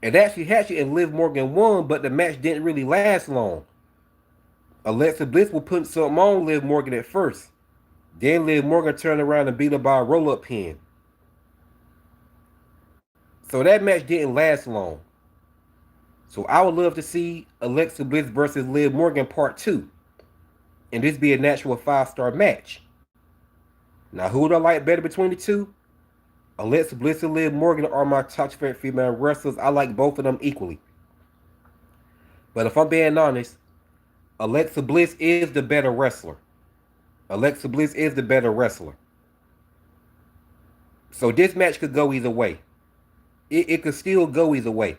It actually happened, and Liv Morgan won, but the match didn't really last long. Alexa Bliss will put something on Liv Morgan at first. Then Liv Morgan turned around and beat her by a roll-up pin. So that match didn't last long. So I would love to see Alexa Bliss versus Liv Morgan part 2. And this be a natural 5-star match. Now who would I like better between the two? Alexa Bliss and Liv Morgan are my top favorite female wrestlers. I like both of them equally. But if I'm being honest, Alexa Bliss is the better wrestler. Alexa Bliss is the better wrestler. So this match could go either way. It could still go either way.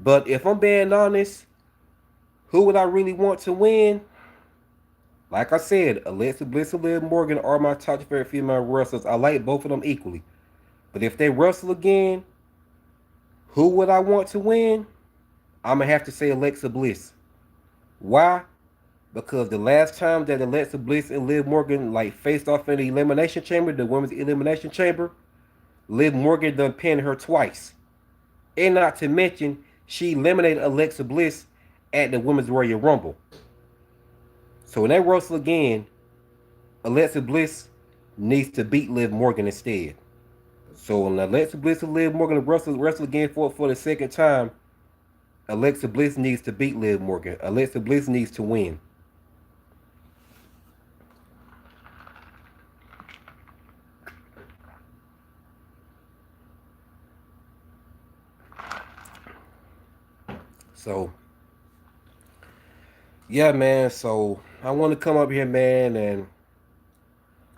But if I'm being honest, who would I really want to win? Like I said, Alexa Bliss and Liv Morgan are my top favorite female wrestlers. I like both of them equally. But if they wrestle again, who would I want to win? I'm going to have to say Alexa Bliss. Why? Because the last time that Alexa Bliss and Liv Morgan faced off in the Elimination Chamber, the Women's Elimination Chamber, Liv Morgan done pinned her twice. And not to mention, she eliminated Alexa Bliss at the Women's Royal Rumble. So when they wrestle again, Alexa Bliss needs to beat Liv Morgan instead. So when Alexa Bliss and Liv Morgan wrestle again for the second time, Alexa Bliss needs to beat Liv Morgan. Alexa Bliss needs to win. So Yeah, man. So I want to come up here, man, and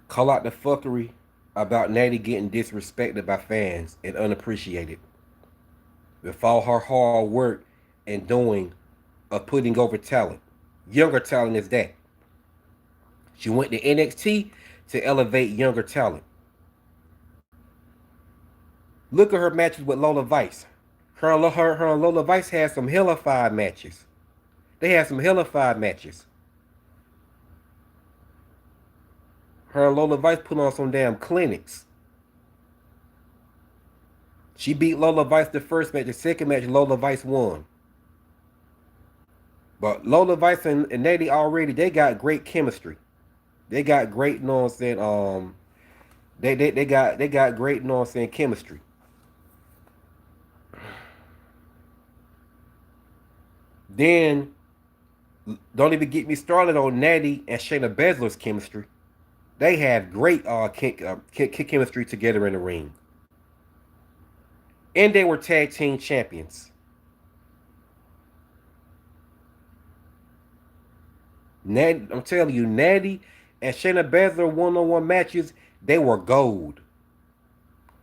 call out the fuckery about Nattie getting disrespected by fans and unappreciated. With all her hard work and doing of putting over talent. Younger talent is that. She went to NXT to elevate younger talent. Look at her matches with Lola Vice. Her and Lola Vice had some hellified matches. They had some hellified matches. Her and Lola Vice put on some damn clinics. She beat Lola Vice the first match. The second match, Lola Vice won. But Lola Vice and Nattie already, they got great chemistry. They got great, you know what I'm saying? They got great, you know what I'm saying, chemistry. Then don't even get me started on Nattie and Shayna Baszler's chemistry. They have great chemistry together in the ring. And they were tag team champions. Nattie, I'm telling you, Nattie and Shayna Baszler one-on-one matches, they were gold.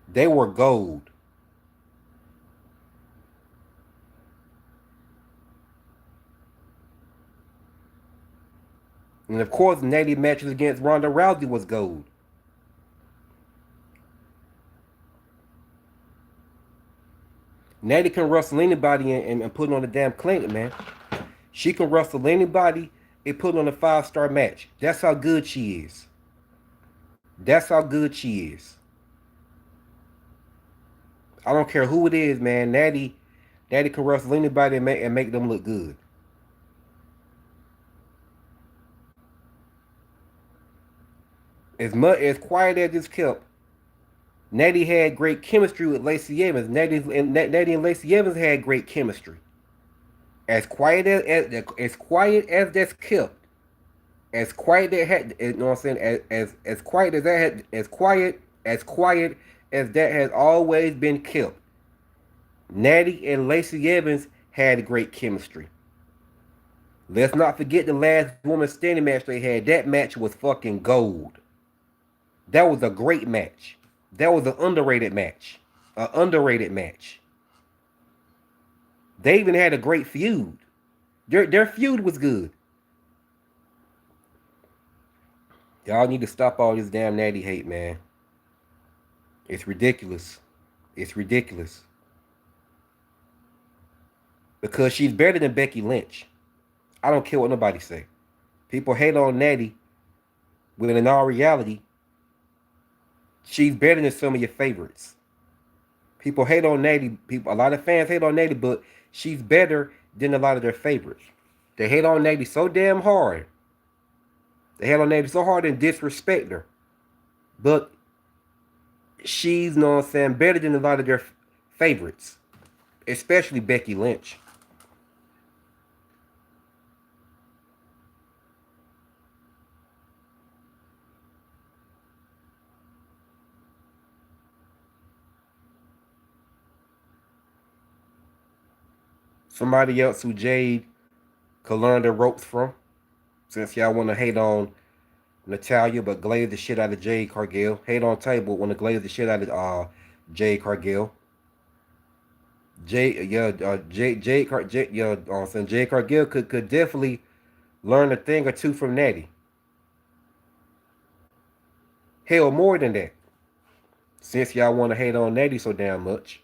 They were gold. And of course, Nattie matches against Ronda Rousey was gold. Nattie can wrestle anybody and put on a damn clinic, man. She can wrestle anybody and put on a 5-star match. That's how good she is. That's how good she is. I don't care who it is, man. Nattie can wrestle anybody and make them look good. As much as quiet as it's kept, Nattie had great chemistry with Lacey Evans. Nattie and Lacey Evans had great chemistry. As quiet as that's kept, as quiet that had, you know what I'm saying, as quiet as that had, as quiet as that has always been kept. Nattie and Lacey Evans had great chemistry. Let's not forget the last woman standing match they had. That match was fucking gold. That was a great match. That was an underrated match. An underrated match. They even had a great feud. Their feud was good. Y'all need to stop all this damn Nattie hate, man. It's ridiculous. It's ridiculous. Because she's better than Becky Lynch. I don't care what nobody say. People hate on Nattie, when in all reality, she's better than some of your favorites. People hate on Nattie. A lot of fans hate on Nattie, but she's better than a lot of their favorites. They hate on Nattie so damn hard. They hate on Nattie so hard and disrespect her. But she's, you know what I'm saying, better than a lot of their favorites. Especially Becky Lynch. Somebody else who Jade could learn the ropes from. Since y'all want to hate on Natalia, but glaze the shit out of Jade Cargill. Hate on Table, want to glaze the shit out of Jade Cargill. Jade Cargill could definitely learn a thing or two from Nattie. Hell, more than that. Since y'all want to hate on Nattie so damn much.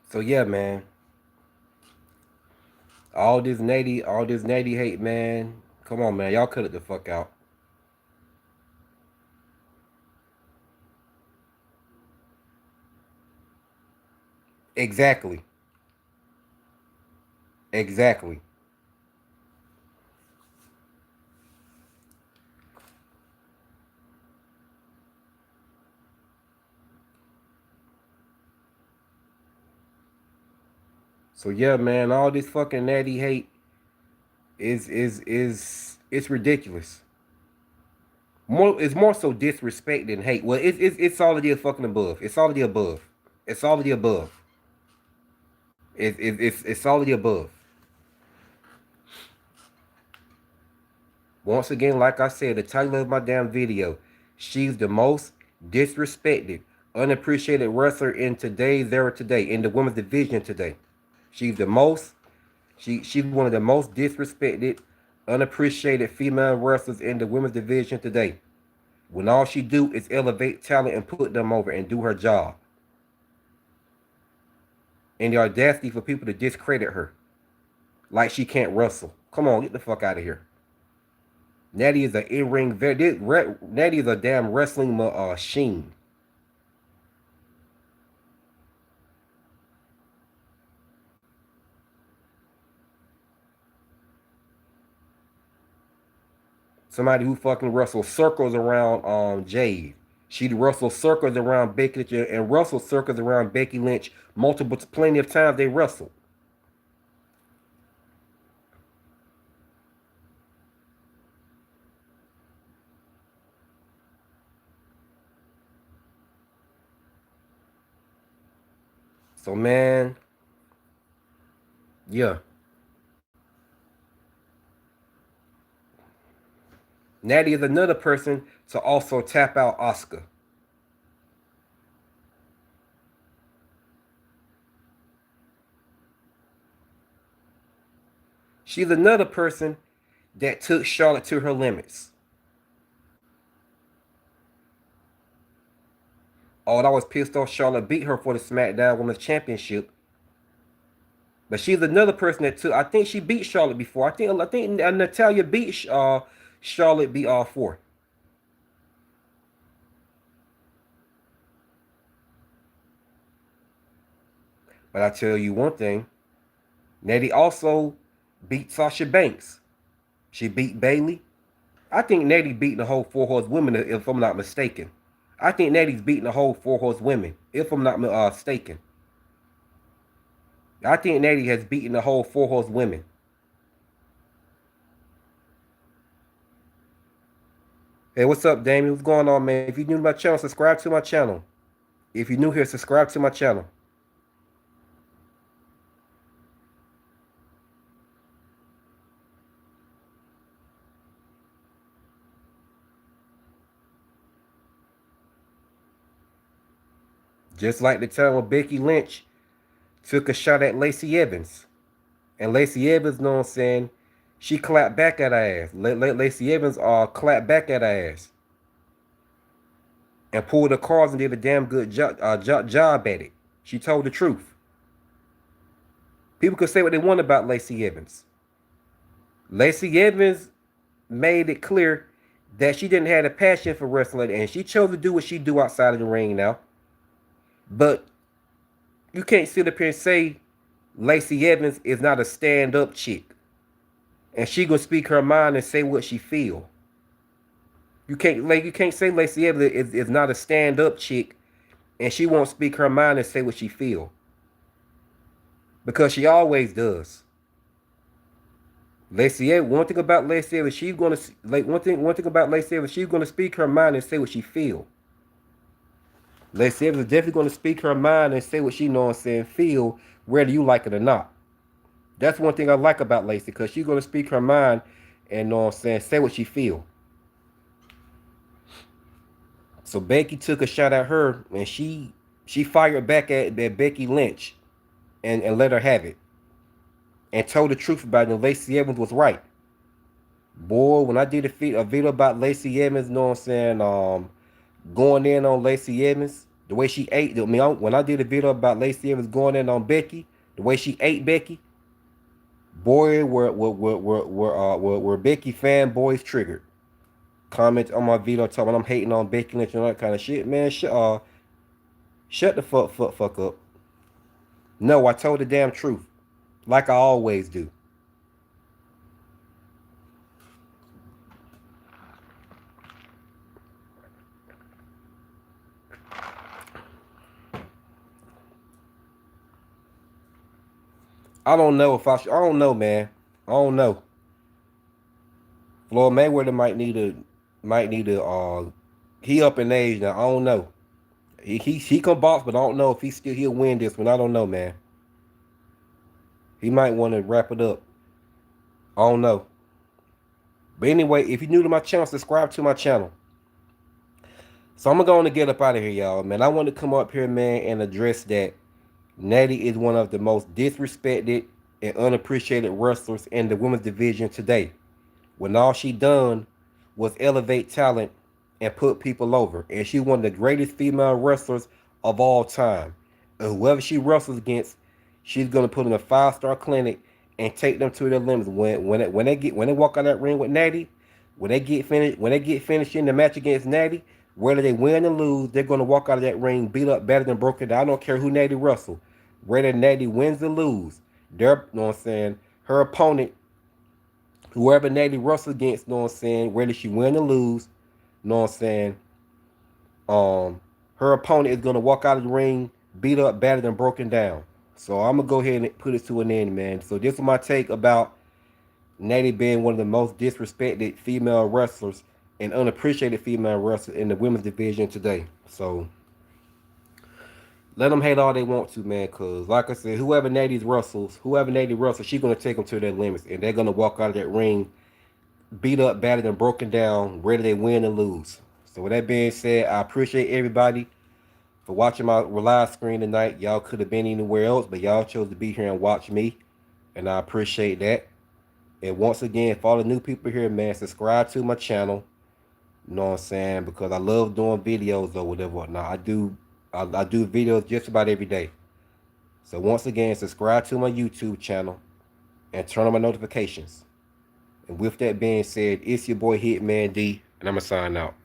So yeah, man. All this Nattie hate, man. Come on, man. Y'all cut it the fuck out. Exactly. Exactly. So yeah, man. All this fucking Nattie hate is it's ridiculous. It's more so disrespect than hate. Well, it's all of the fucking above. It's all of the above. It's all of the above. It's all of the above. Once again, like I said, the title of my damn video, she's the most disrespected, unappreciated wrestler in today's era today, in the women's division today. She's the most, she's one of the most disrespected, unappreciated female wrestlers in the women's division today. When all she do is elevate talent and put them over and do her job. And the audacity for people to discredit her. Like she can't wrestle. Come on, get the fuck out of here. Nattie is an in-ring Nattie is a damn wrestling machine. Somebody who fucking wrestles circles around Jade. She wrestles circles around Becky Lynch and wrestles circles around Becky Lynch plenty of times they wrestled. So man, yeah. Nattie is another person to also tap out Oscar. She's another person that took Charlotte to her limits. Oh, I was pissed off Charlotte beat her for the SmackDown Women's Championship. But she's another person that took. I think she beat Charlotte before. I think Natalya beat Charlotte beat all four. But I tell you one thing, Nattie also beat Sasha Banks. She beat Bayley. I think Nattie beat the whole four horse women, if I'm not mistaken. I think Nattie's beating the whole four horse women, if I'm not mistaken. I think Nattie has beaten the whole four horse women. Hey, what's up, Damien? What's going on, man? If you're new to my channel, subscribe to my channel. If you're new here, subscribe to my channel. Just like the time when Becky Lynch took a shot at Lacey Evans. And Lacey Evans, know what I'm saying, she clapped back at her ass. Lacey Evans clapped back at her ass. And pulled her cards and did a damn good job at it. She told the truth. People could say what they want about Lacey Evans. Lacey Evans made it clear that she didn't have a passion for wrestling and she chose to do what she do outside of the ring now. But you can't sit up here and say Lacey Evans is not a stand-up chick. And she gonna speak her mind and say what she feel. You can't say Lacey Evans is not a stand-up chick and she won't speak her mind and say what she feel. Because she always does. Lacey Evans, one thing about Lacey Evans, she's gonna one thing about Lacey Evans, she's gonna speak her mind and say what she feel. Lacey Evans is definitely gonna speak her mind and say what she know and saying feel, whether you like it or not. That's one thing I like about Lacey, because she's gonna speak her mind and know what I'm saying, say what she feel. So Becky took a shot at her and she fired back at Becky Lynch and let her have it. And told the truth about it, and Lacey Evans was right. Boy, when I did a video about Lacey Evans, know what I'm saying, going in on Lacey Evans, the way she ate, when I did a video about Lacey Evans going in on Becky, the way she ate Becky, boy, were Becky fanboys triggered. Comment on my video talking I'm hating on Becky Lynch and all that kind of shit. Man, shut the fuck up. No, I told the damn truth. Like I always do. I don't know if I don't know, man. I don't know. Floyd Mayweather might need to might need to he up in age now. I don't know. He can box, but I don't know if he'll win this one. I don't know, man. He might want to wrap it up. I don't know. But anyway, if you're new to my channel, subscribe to my channel. So I'm going to get up out of here, y'all, man. I want to come up here, man, and address that Nattie is one of the most disrespected and unappreciated wrestlers in the women's division today. When all she done was elevate talent and put people over. And she's one of the greatest female wrestlers of all time. And whoever she wrestles against, she's gonna put in a 5-star clinic and take them to their limits. When they walk out of that ring with Nattie, when they get finished in the match against Nattie, whether they win or lose, they're gonna walk out of that ring beat up, better than broken down. I don't care who Nattie wrestle. Whether Nattie wins or lose, you know what I'm saying, her opponent, whoever Nattie wrestles against, you know what I'm saying, whether she win or lose, you know what I'm saying, her opponent is gonna walk out of the ring beat up, battered, and broken down. So I'm gonna go ahead and put it to an end, man. So this is my take about Nattie being one of the most disrespected female wrestlers and unappreciated female wrestlers in the women's division today. So let them hate all they want to, man. Cause like I said, whoever Nattie wrestles, she's gonna take them to their limits, and they're gonna walk out of that ring beat up, battered, and broken down, whether they win or lose. So with that being said, I appreciate everybody for watching my live screen tonight. Y'all could have been anywhere else, but y'all chose to be here and watch me, and I appreciate that. And once again, for all the new people here, man, subscribe to my channel. You know what I'm saying? Because I love doing videos or whatever. Now I do videos just about every day. So once again, subscribe to my YouTube channel and turn on my notifications. And with that being said, it's your boy Hitman D, and I'm going to sign out.